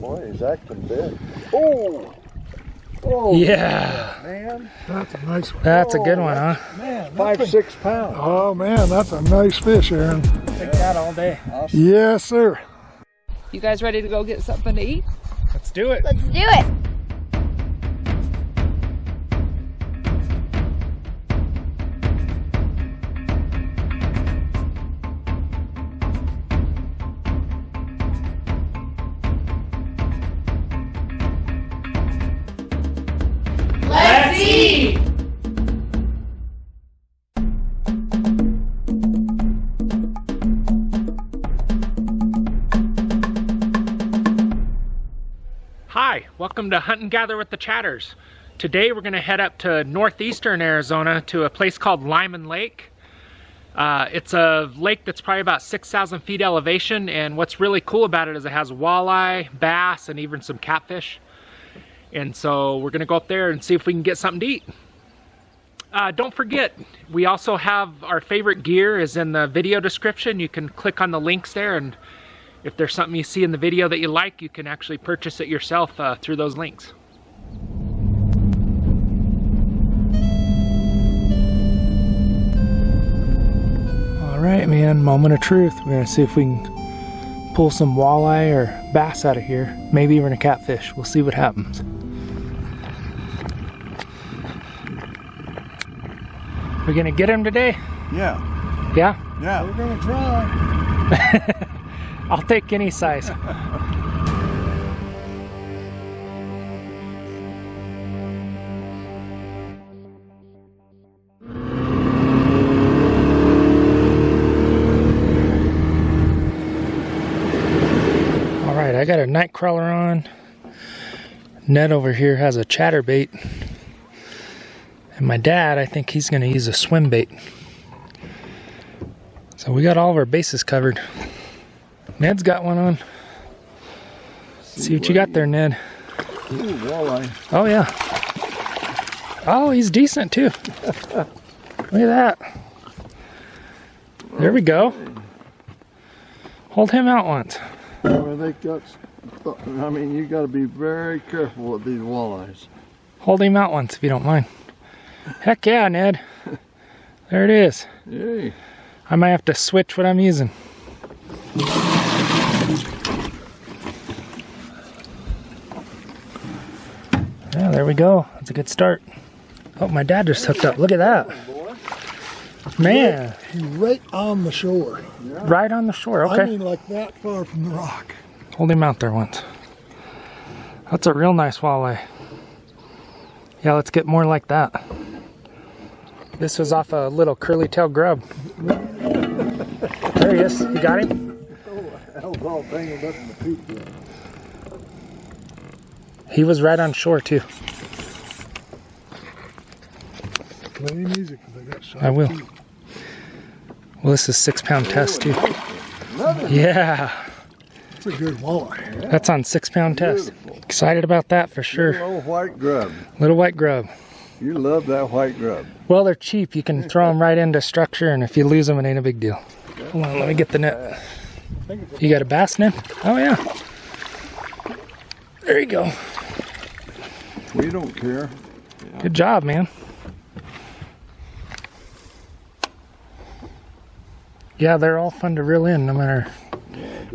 Boy, he's acting big. Oh! Oh! Yeah! Man! That's a nice one. That's a good one, huh? Man, 5-6 pounds. oh man, that's a nice fish, Aaron. Take that all day. Awesome. Yes, sir. You guys ready to go get something to eat? Let's do it. Let's do it. Let's eat! Hi, welcome to Hunt and Gather with the Chatters. Today we're going to head up to northeastern Arizona to a place called Lyman Lake. It's a lake that's probably about 6,000 feet elevation, and what's really cool about it is it has walleye, bass, and even some catfish. And so we're going to go up there and see if we can get something to eat. Don't forget, we also have our favorite gear is in the video description. You can click on the links there, and if there's something you see in the video that you like, you can actually purchase it yourself through those links. All right, man, moment of truth. We're gonna see if we can pull some walleye or bass out of here. Maybe even a catfish. We'll see what happens. We're gonna get him today? Yeah. Yeah? Yeah. We're gonna try. I'll take any size. All right, I got a night crawler on. Ned over here has a chatterbait. And my dad, I think he's gonna use a swim bait. So we got all of our bases covered. Ned's got one on. See what you got there, Ned. Ooh, walleye. Oh yeah. Oh, he's decent too. Look at that. There we go. Hold him out once. Well, they got, I mean, you got to be very careful with these walleyes. Hold him out once if you don't mind. Heck yeah, Ned. There it is. Yay. I might have to switch what I'm using. Yeah, there we go. That's a good start. Oh, my dad just hooked up. Look at that. Man. He's right on the shore. Right on the shore. Okay. I mean, like that far from the rock. Hold him out there once. That's a real nice walleye. Yeah, let's get more like that. This was off a little curly tail grub. There he is. You got him? Hell's all tangled up in the peak there. He was right on shore too. Play music because I got shot. I will. Well, this is 6 pound test too. Yeah. It's a good walleye. That's on 6 pound test. Excited about that for sure. Little white grub. Little white grub. You love that white grub. Well, they're cheap. You can throw them right into structure, and if you lose them, it ain't a big deal. Hold on, let me get the net. You got a bass net? Oh yeah. There you go. We don't care. Good job, man. Yeah, they're all fun to reel in, no matter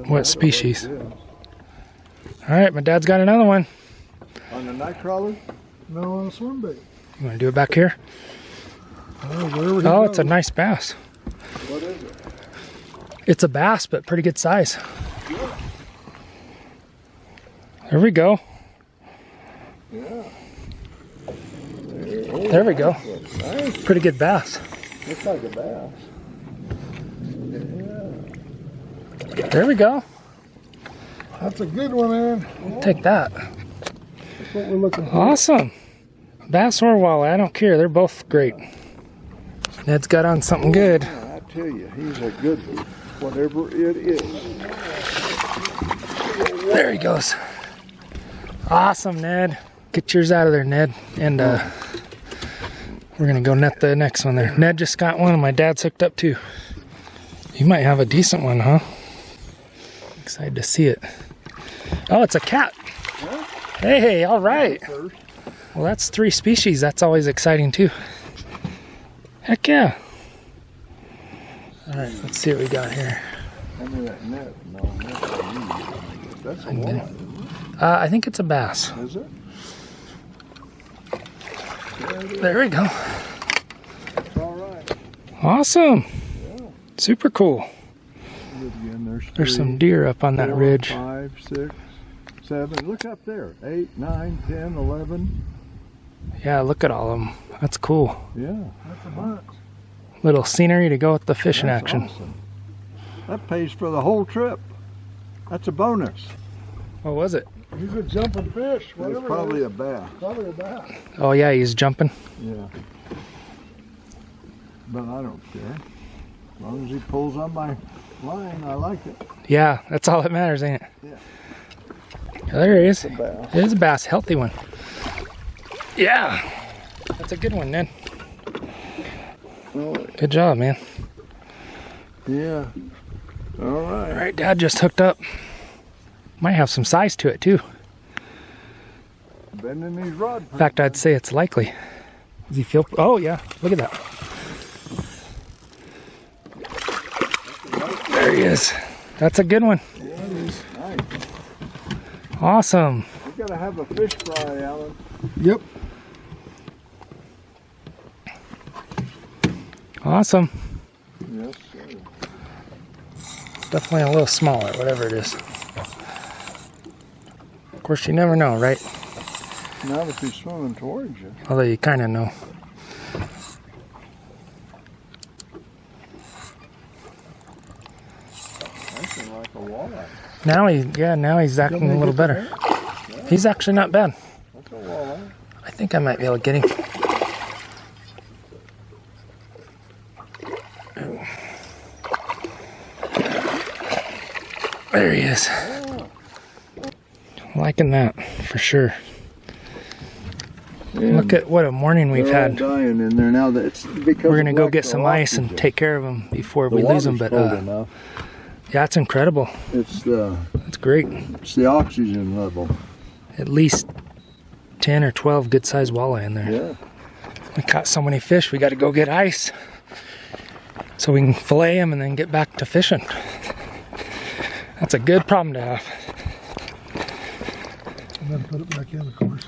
what species. All right, my dad's got another one. On the night crawler? No, on a swim bait. You want to do it back here? Oh, it's a nice bass. What is it? It's a bass, but pretty good size. There we go. Yeah. There we go. Nice. Pretty good bass. Looks like a bass. Yeah. There we go. That's a good one, Aaron. I'll take that. That's what we're looking for. Awesome. Bass or walleye, I don't care. They're both great. Ned's got on something good. I tell you, he's a good one. Whatever it is. There he goes. Awesome, Ned. Get yours out of there, Ned. And we're gonna go net the next one there. Ned just got one and my dad's hooked up too. You might have a decent one, huh? Excited to see it. Oh, it's a cat. Yeah. Hey, all right. First. Well, that's 3 species. That's always exciting too. Heck yeah. All right, let's see what we got here. Hand me that net. No, that's a walleye, isn't I think it's a bass. it? Is it? There we go. It's all right. Awesome. Yeah. Super cool. Again, There's some 3, deer up on that 4, ridge. 5, 6, 7. Look up there. 8, 9, 10, 11. Yeah, look at all of them. That's cool. Yeah. That's a bunch. Little scenery to go with the fishing That's action. awesome. That pays for the whole trip. That's a bonus. What was it? He's a jumping fish. It's Whatever probably it a bass. is. Probably a bass. Oh yeah, he's jumping. Yeah. But I don't care. As long as he pulls on my line, I like it. Yeah, that's all that matters, ain't it? Yeah. There he is. It's a bass. It is a bass, healthy one. Yeah, that's a good one, Ned. Oh, Good job, man. yeah. All right. All right, Dad just hooked up. Might have some size to it too. Bending these rods. In fact, I'd say it's likely. Does he feel? Oh yeah, look at that. There he is. That's a good one. Yeah, it is. Nice. Awesome. You gotta have a fish fry, Alan. Yep. Awesome. Yes, sir. Definitely a little smaller, whatever it is. Of course, you never know, right? Not if he's swimming towards you. Although you kind of know. Acting like a walleye. Now he's acting a little better. He's actually not bad. That's a walleye. I think I might be able to get him. There he is. Liking that for sure. Yeah, Look at what a morning we've they're all had. dying in there now. That's because We're gonna of go lack get of some ice and oxygen. take care of them before The we lose them. water's But cold enough. yeah, it's incredible. It's great. the oxygen level. At least 10 or 12 good sized walleye in there. Yeah. We caught so many fish, we got to go get ice so we can fillet them and then get back to fishing. That's a good problem to have. And then put it back in, of course.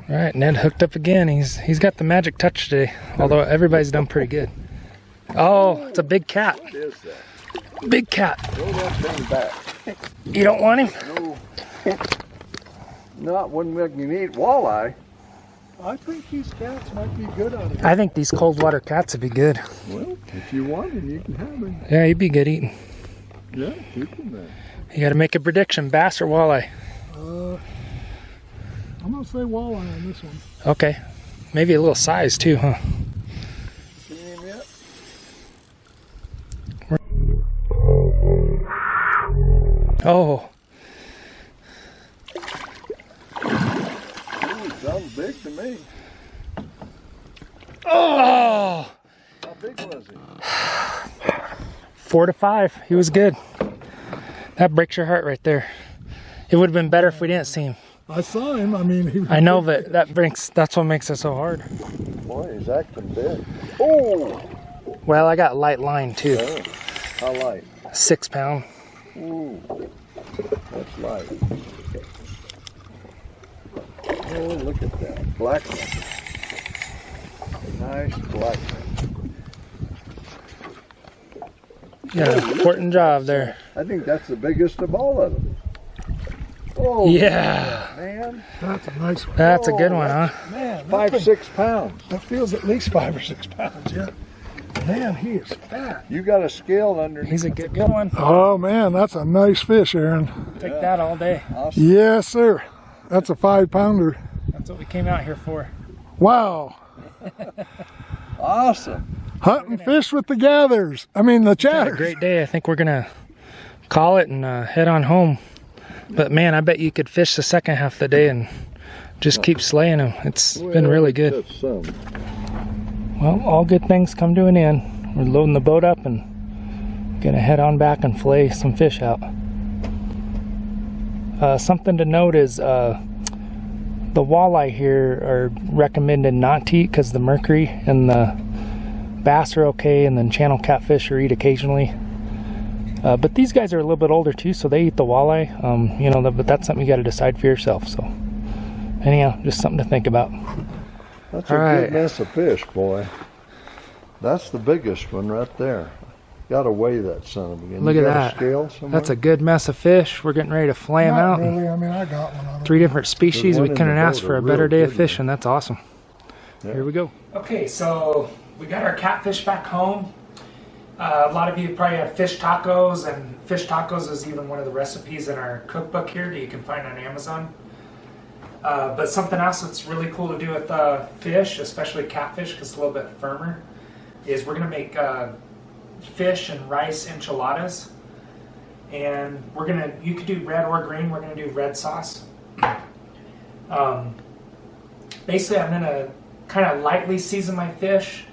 All right, Ned hooked up again. He's got the magic touch today, although everybody's done pretty good. Oh, it's a big cat. What is that? Big cat. Throw that thing back. You don't want him? No. Not when we can eat walleye. I think these cats might be good on it. I think these cold water cats would be good. Well, if you want him, you can have him. Yeah, he'd be good eating. Yeah, keep him there. You got to make a prediction, bass or walleye? I'm gonna say walleye on this one. Okay, maybe a little size too, huh? Seen him yet? Oh, Ooh, sounds big to me. oh, How big was he? 4 to 5. He was good. That breaks your heart right there. It would have been better if we didn't see him. I saw him. I mean, he was I know, but that's what makes it so hard. Boy, he's acting big. Oh! Well, I got light line too. Oh, how light? 6 pound. Ooh, that's light. Oh, look at that. Black one. Nice black one. Yeah, important job there. I think that's the biggest of all of them. Oh, Yeah. man. That's a nice one. That's a good one, huh? Man, that 5, thing- 6 pounds. That feels at least 5 or 6 pounds, yeah. Man, he is fat. You got a scale underneath. He's a good one. Oh, man, that's a nice fish, Aaron. Take that all day. Awesome. Yes, sir. That's a 5-pounder. That's what we came out here for. Wow. Awesome. Hunting fish with the gathers. I mean, the Had a chatters. great day. I think we're gonna call it and head on home. But man, I bet you could fish the second half of the day and just keep slaying them. It's been really good. That's some. Well, all good things come to an end. We're loading the boat up and gonna head on back and fillet some fish out. Something to note is the walleye here are recommended not to eat because the mercury, and the bass are okay, and then channel catfish are eat occasionally. But these guys are a little bit older too, so they eat the walleye. You know, but that's something you got to decide for yourself. So anyhow, just something to think about. That's a All right. good mess of fish, boy. That's the biggest one right there. Gotta weigh that son of a gun. Look You at got a that. scale somewhere? That's a good mess of fish. We're getting ready to flay them Not out. really. I mean, I got one on it. 3 different species. The We one in couldn't the ask boat for are a better real day of good fishing. That's awesome. Yeah. Here we go. Okay, so we got our catfish back home. A lot of you probably have fish tacos, and fish tacos is even one of the recipes in our cookbook here that you can find on Amazon. But something else that's really cool to do with fish, especially catfish because it's a little bit firmer, is we're going to make fish and rice enchiladas. And we're going to, you could do red or green, we're going to do red sauce. Basically, I'm going to kind of lightly season my fish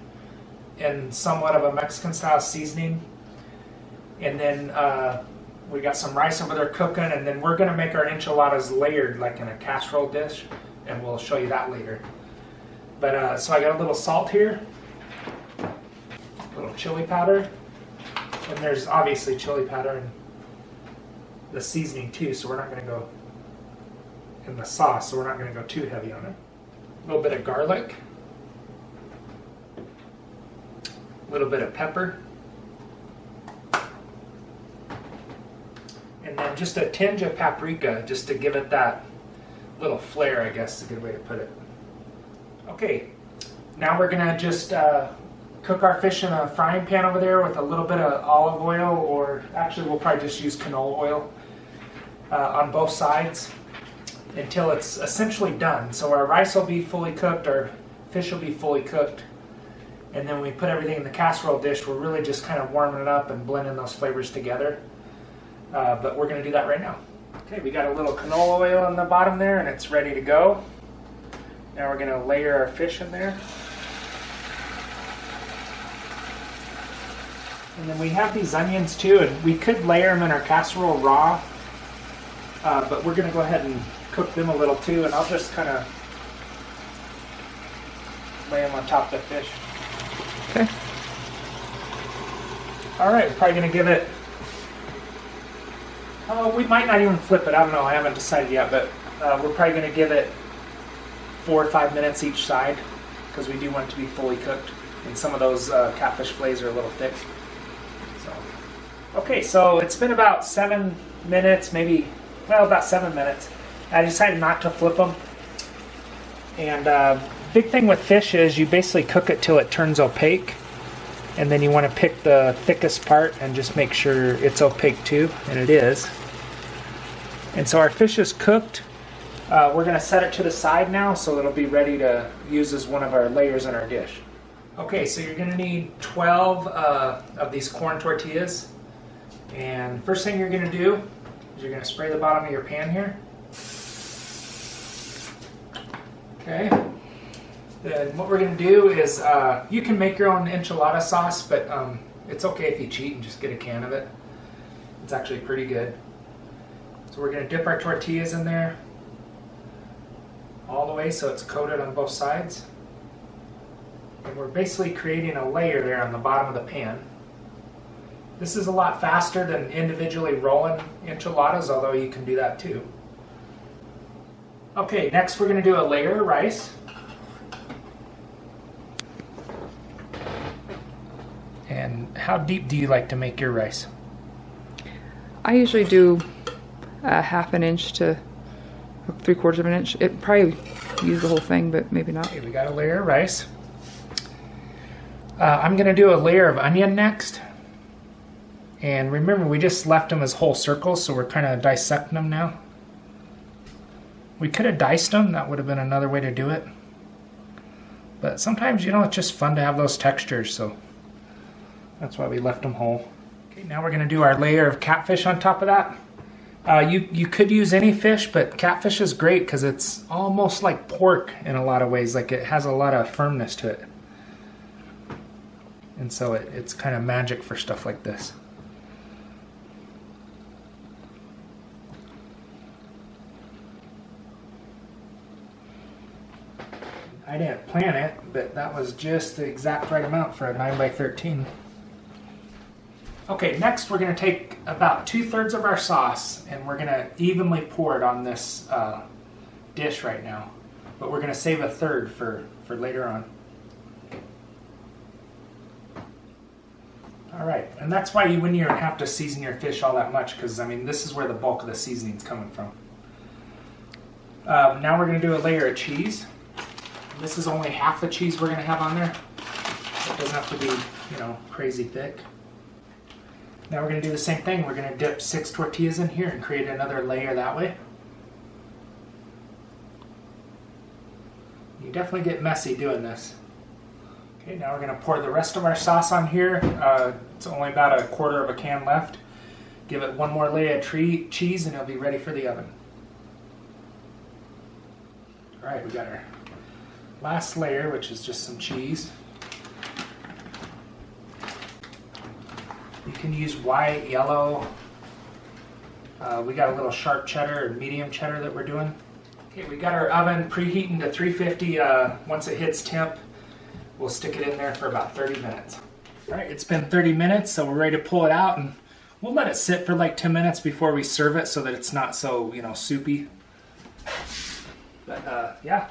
in somewhat of a Mexican style seasoning, and then we got some rice over there cooking, and then we're going to make our enchiladas layered like in a casserole dish, and we'll show you that later. But so I got a little salt here, a little chili powder, and there's obviously chili powder in the seasoning too, so we're not going to go in the sauce, so we're not going to go too heavy on it. A little bit of garlic, a little bit of pepper, and then just a tinge of paprika just to give it that little flair, I guess is a good way to put it. Okay, now we're gonna just cook our fish in a frying pan over there with a little bit of olive oil, or actually we'll probably just use canola oil on both sides until it's essentially done. So our rice will be fully cooked, our fish will be fully cooked, and then when we put everything in the casserole dish, we're really just kind of warming it up and blending those flavors together. But we're going to do that right now. Okay, we got a little canola oil on the bottom there, and it's ready to go. Now we're going to layer our fish in there. And then we have these onions too, and we could layer them in our casserole raw, but we're going to go ahead and cook them a little too, and I'll just kind of lay them on top of the fish. Okay. All right, we're probably going to give it, we might not even flip it, I don't know, I haven't decided yet, but we're probably going to give it 4 or 5 minutes each side, because we do want it to be fully cooked, and some of those catfish fillets are a little thick. So, okay, so it's been about 7 minutes, maybe, well, about 7 minutes. I decided not to flip them, and big thing with fish is you basically cook it till it turns opaque, and then you want to pick the thickest part and just make sure it's opaque too, and it is. And so our fish is cooked. We're going to set it to the side now so it'll be ready to use as one of our layers in our dish. Okay, so you're going to need 12 of these corn tortillas. And first thing you're going to do is you're going to spray the bottom of your pan here. Okay. Then what we're going to do is you can make your own enchilada sauce, but it's okay if you cheat and just get a can of it. It's actually pretty good. So we're going to dip our tortillas in there all the way so it's coated on both sides. And we're basically creating a layer there on the bottom of the pan. This is a lot faster than individually rolling enchiladas, although you can do that too. Okay, next we're going to do a layer of rice. And how deep do you like to make your rice? I usually do a 1/2 inch to 3/4 inch. It probably use the whole thing, but maybe not. Okay, we got a layer of rice. I'm going to do a layer of onion next. And remember, we just left them as whole circles, so we're kind of dissecting them now. We could have diced them. That would have been another way to do it. But sometimes, you know, it's just fun to have those textures, so that's why we left them whole. Okay, now we're going to do our layer of catfish on top of that. You could use any fish, but catfish is great because it's almost like pork in a lot of ways. Like, it has a lot of firmness to it. And so it's kind of magic for stuff like this. I didn't plan it, but that was just the exact right amount for a 9x13. Okay, next we're going to take about 2/3 of our sauce and we're going to evenly pour it on this dish right now. But we're going to save 1/3 for later on. Alright, and that's why you wouldn't even have to season your fish all that much, because I mean this is where the bulk of the seasoning's coming from. Now we're going to do a layer of cheese. This is only half the cheese we're going to have on there. It doesn't have to be, you know, crazy thick. Now we're going to do the same thing. We're going to dip 6 tortillas in here and create another layer that way. You definitely get messy doing this. Okay, now we're going to pour the rest of our sauce on here. It's only about 1/4 of a can left. Give it one more layer of cheese and it'll be ready for the oven. Alright, we got our last layer, which is just some cheese. You can use white, yellow. We got a little sharp cheddar and medium cheddar that we're doing. Okay, we got our oven preheating to 350. Once it hits temp, we'll stick it in there for about 30 minutes. Alright, it's been 30 minutes, so we're ready to pull it out, and we'll let it sit for like 10 minutes before we serve it so that it's not so, you know, soupy. But, yeah.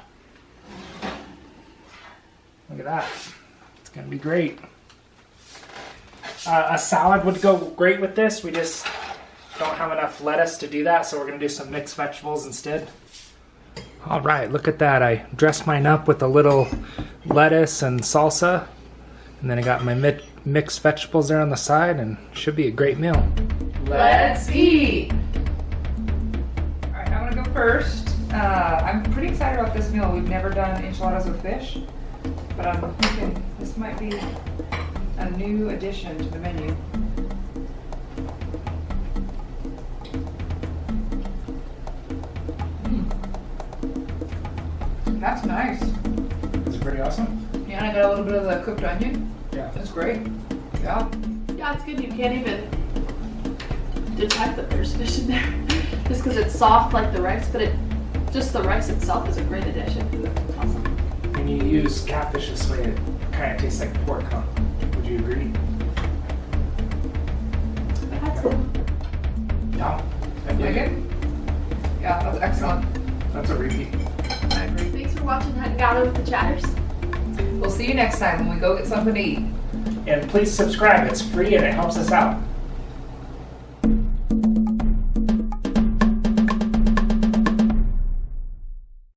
Look at that. It's going to be great. A salad would go great with this. We just don't have enough lettuce to do that, so we're going to do some mixed vegetables instead. Alright, look at that. I dressed mine up with a little lettuce and salsa. And then I got my mixed vegetables there on the side, and should be a great meal. Let's eat! Alright, I'm gonna go first. I'm pretty excited about this meal. We've never done enchiladas with fish, but I'm thinking this might be a new addition to the menu. That's nice. Is it pretty awesome? Yeah, and I got a little bit of the cooked onion. Yeah. That's great. Yeah. Yeah, it's good. You can't even detect that there's fish in there. Just because it's soft like the rice, but just the rice itself is a great addition. It's awesome. When you use catfish this way, it kind of tastes like pork, huh? Would you agree? But that's good. Yeah. Megan? Yeah, that's excellent. That's a repeat. I agree. Thanks for watching Hunt and Gather with the Chatters. We'll see you next time when we go get something to eat. And please subscribe. It's free and it helps us out.